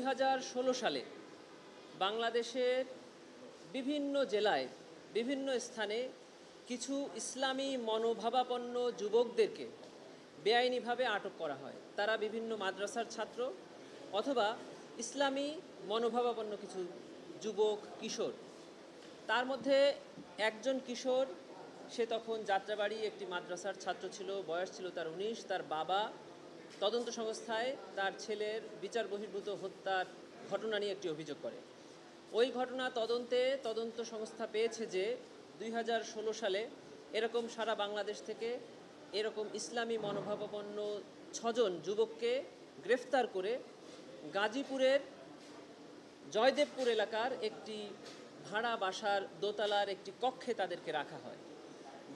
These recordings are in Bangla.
2016 সালে বাংলাদেশের বিভিন্ন জেলায় বিভিন্ন স্থানে কিছু ইসলামী মনোভাবাপন্ন যুবকদেরকে বেআইনিভাবে আটক করা হয়। তারা বিভিন্ন মাদ্রাসার ছাত্র অথবা ইসলামী মনোভাবাপন্ন কিছু যুবক কিশোর। তার মধ্যে একজন কিশোর, সে তখন যাত্রাবাড়ি একটি মাদ্রাসার ছাত্র ছিল, বয়স ছিল তার 19। তার বাবা তদন্ত সংস্থায় তার ছেলের বিচার বহির্ভূত হত্যার ঘটনা নিয়ে একটি অভিযোগ করে। ওই ঘটনা তদন্ত সংস্থা পেয়েছে যে 2016 সালে এরকম সারা বাংলাদেশ থেকে এরকম ইসলামী মনোভাবাপন্ন 6 জন যুবককে গ্রেফতার করে গাজীপুরের জয়দেবপুর এলাকার একটি ভাড়া বাসার দোতলার একটি কক্ষে তাদেরকে রাখা হয়।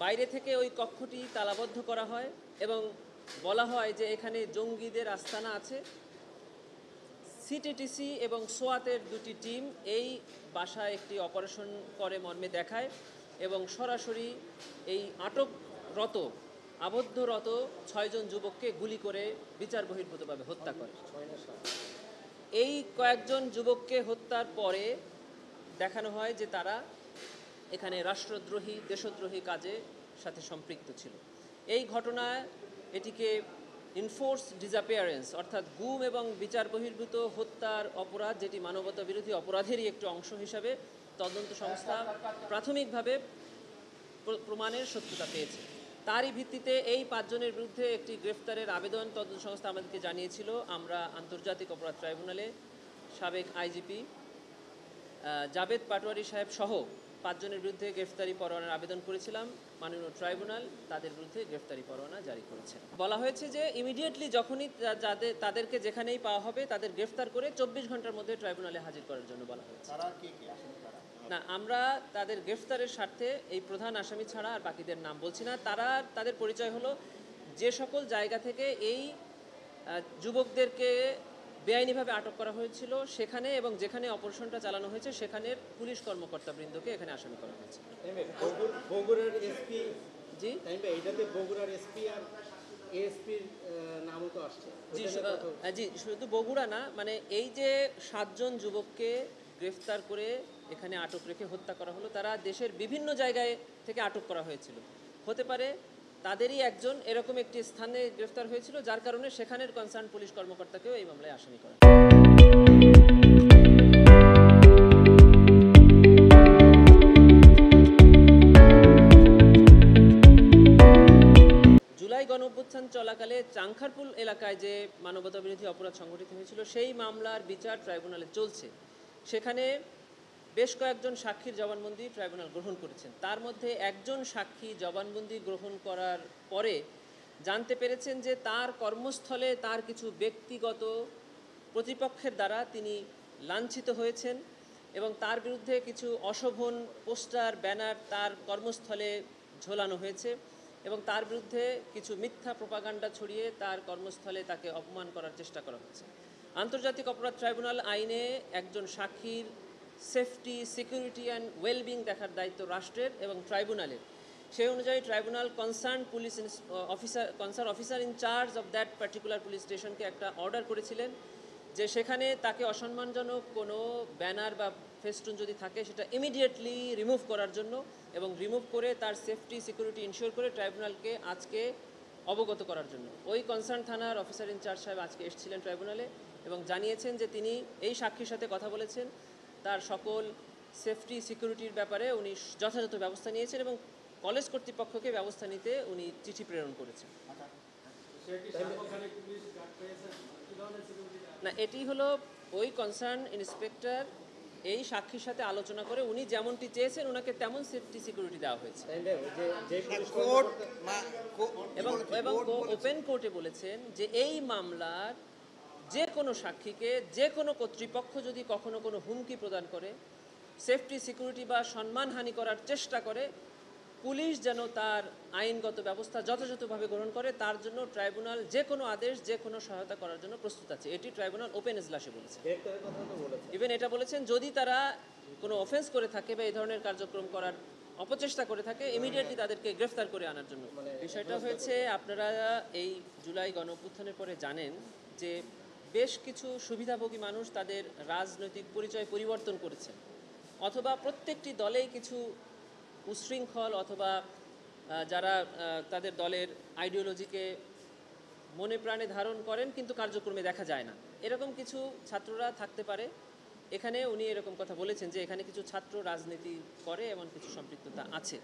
বাইরে থেকে ওই কক্ষটি তালাবদ্ধ করা হয় এবং বলা হয় যে এখানে জঙ্গিদের আস্তানা আছে। সিটিটিসি এবং সোয়াতের দুটি টিম এই বাসায় একটি অপারেশন করে মর্মে দেখায় এবং সরাসরি এই আবদ্ধরত 6 জন যুবককে গুলি করে বিচার বহির্ভূতভাবে হত্যা করে। এই কয়েকজন যুবককে হত্যার পরে দেখানো হয় যে তারা এখানে রাষ্ট্রদ্রোহী দেশদ্রোহী কাজে সাথে সম্পৃক্ত ছিল। এই ঘটনায় এটিকে ইনফোর্স ডিসঅ্যাপিয়ারেন্স অর্থাৎ গুম এবং বিচার বহির্ভূত হত্যার অপরাধ, যেটি মানবতা বিরোধী অপরাধেরই একটি অংশ হিসাবে তদন্ত সংস্থা প্রাথমিকভাবে প্রমাণের সত্যতা পেয়েছে। তারই ভিত্তিতে এই 5 জনের বিরুদ্ধে একটি গ্রেফতারের আবেদন তদন্ত সংস্থা আমাদেরকে জানিয়েছিল। আমরা আন্তর্জাতিক অপরাধ ট্রাইব্যুনালে সাবেক আইজিপি জাবেদ পাটোয়ারি সাহেব সহ 5 জনের বিরুদ্ধে গ্রেফতারি পরোয়ানার আবেদন করেছিলাম। মাননীয় ট্রাইব্যুনাল তাদের বিরুদ্ধে গ্রেফতারি পরোয়ানা জারি করেছে। বলা হয়েছে যে ইমিডিয়েটলি যখনই তাদেরকে যেখানেই পাওয়া হবে তাদের গ্রেফতার করে 24 ঘন্টার মধ্যে ট্রাইব্যুনালে হাজির করার জন্য বলা হয়েছে। না, আমরা তাদের গ্রেফতারের স্বার্থে এই প্রধান আসামি ছাড়া আর বাকিদের নাম বলছি না। তাদের পরিচয় হলো যে সকল জায়গা থেকে এই যুবকদেরকে বেআইনিভাবে আটক করা হয়েছিল সেখানে এবং যেখানে অপারেশনটা চালানো হয়েছে সেখানের পুলিশ কর্মকর্তাবৃন্দকে এখানে আসামি করা হয়েছে। বগুড়ার এসপি জি এইটাতে বগুড়ার এসপি আর এএসপির নামও তো আসছে। জি, শুধু বগুড়া না, মানে এই যে 7 জন যুবককে গ্রেফতার করে এখানে আটক রেখে হত্যা করা হলো, তারা দেশের বিভিন্ন জায়গায় থেকে আটক করা হয়েছিল। হতে পারে তাদেরই একজন এরকম একটি স্থানে গ্রেফতার হয়েছিল, যার কারণে সেখানের কনসার্ন পুলিশ কর্মকর্তাকেও এই মামলায় আসামি করা। জুলাই গণঅভ্যুত্থান চলাকালে চাংখারপুল এলাকায় যে মানবতা বিরোধী অপরাধ সংঘটিত হয়েছিল সেই মামলার বিচার ট্রাইব্যুনালে চলছে। সেখানে বেশ কয়েকজন সাক্ষীর জবানবন্দি ট্রাইব্যুনাল গ্রহণ করেছেন। তার মধ্যে একজন সাক্ষী জবানবন্দি গ্রহণ করার পরে জানতে পেরেছেন যে তার কর্মস্থলে তার কিছু ব্যক্তিগত প্রতিপক্ষের দ্বারা তিনি লাঞ্ছিত হয়েছেন এবং তার বিরুদ্ধে কিছু অশোভন পোস্টার ব্যানার তার কর্মস্থলে ঝোলানো হয়েছে এবং তার বিরুদ্ধে কিছু মিথ্যা প্রোপাগান্ডা ছড়িয়ে তার কর্মস্থলে তাকে অপমান করার চেষ্টা করা হয়েছে। আন্তর্জাতিক অপরাধ ট্রাইব্যুনাল আইনে একজন সাক্ষীর সেফটি, সিকিউরিটি অ্যান্ড ওয়েলবিং দেখার দায়িত্ব রাষ্ট্রের এবং ট্রাইব্যুনালের। সেই অনুযায়ী tribunal concern officer in charge of that particular police স্টেশনকে একটা অর্ডার করেছিলেন যে সেখানে তাকে অসম্মানজনক কোনো ব্যানার বা ফেস্টুন যদি থাকে সেটা ইমিডিয়েটলি রিমুভ করার জন্য এবং রিমুভ করে তার সেফটি সিকিউরিটি ইনশিওর করে ট্রাইব্যুনালকে আজকে অবগত করার জন্য ওই কনসার্ন থানার অফিসার ইনচার্জ সাহেব আজকে এসেছিলেন ট্রাইব্যুনালে এবং জানিয়েছেন যে তিনি এই সাক্ষীর সাথে কথা বলেছেন, তার সকল সেফটি সিকিউরিটির ব্যাপারে উনি যথাযথ ব্যবস্থা নিয়েছেন এবং কলেজ কর্তৃপক্ষকে ব্যবস্থা নিতে উনি চিঠি প্রেরণ করেছেন। না, এটি হলো ওই কনসার্ন ইন্সপেক্টর এই সাক্ষীর সাথে আলোচনা করে উনি যেমনটি চেয়েছেন ওনাকে তেমন সেফটি সিকিউরিটি দেওয়া হয়েছে এবং ওপেন কোর্টে বলেছেন যে এই মামলার যে কোনো সাক্ষীকে যে কোনো কর্তৃপক্ষ যদি কখনো কোনো হুমকি প্রদান করে, সেফটি সিকিউরিটি বা সম্মানহানি করার চেষ্টা করে, পুলিশ যেন তার আইনগত ব্যবস্থা যথাযথভাবে গ্রহণ করে, তার জন্য ট্রাইব্যুনাল যে কোনো আদেশ যে কোনো সহায়তা করার জন্য প্রস্তুত আছে। এটি ট্রাইব্যুনাল ওপেন এজলাসে বলেছে। ইভেন এটা বলেছেন যদি তারা কোনো অফেন্স করে থাকে বা এই ধরনের কার্যক্রম করার অপচেষ্টা করে থাকে ইমিডিয়েটলি তাদেরকে গ্রেফতার করে আনার জন্য। বিষয়টা হয়েছে, আপনারা এই জুলাই গণঅভ্যুত্থানের পরে জানেন যে বেশ কিছু সুবিধাভোগী মানুষ তাদের রাজনৈতিক পরিচয় পরিবর্তন করেছেন, অথবা প্রত্যেকটি দলেই কিছু উচ্ছৃঙ্খল অথবা যারা তাদের দলের আইডিওলজিকে মনে প্রাণে ধারণ করেন কিন্তু কার্যক্রমে দেখা যায় না, এরকম কিছু ছাত্ররা থাকতে পারে। এখানে উনি এরকম কথা বলেছেন যে এখানে কিছু ছাত্র রাজনীতি করে, এমন কিছু সম্পৃক্ততা আছে।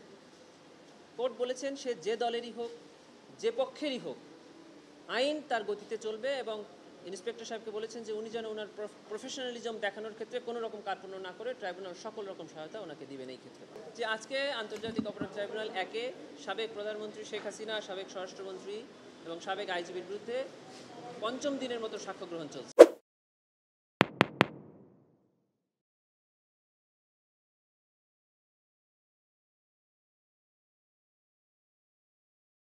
কোর্ট বলেছেন সে যে দলেরই হোক, যে পক্ষেরই হোক, আইন তার গতিতে চলবে, এবং ইন্সপেক্টর সাহেবকে বলেছেন যে উনি যেন ওনার প্রফেশনালিজম দেখানোর ক্ষেত্রে কোনো রকম কার্পণ্য না করে ট্রাইব্যুনাল সকল রকম সহায়তা ওনাকে দিবেন এই ক্ষেত্রে। যে আজকে আন্তর্জাতিক অপরাধ ট্রাইব্যুনাল 1-এ সাবেক প্রধানমন্ত্রী শেখ হাসিনা, সাবেক স্বরাষ্ট্রমন্ত্রী এবং সাবেক আইজিবির বিরুদ্ধে 5ম দিনের মতো সাক্ষ্য গ্রহণ চলছে।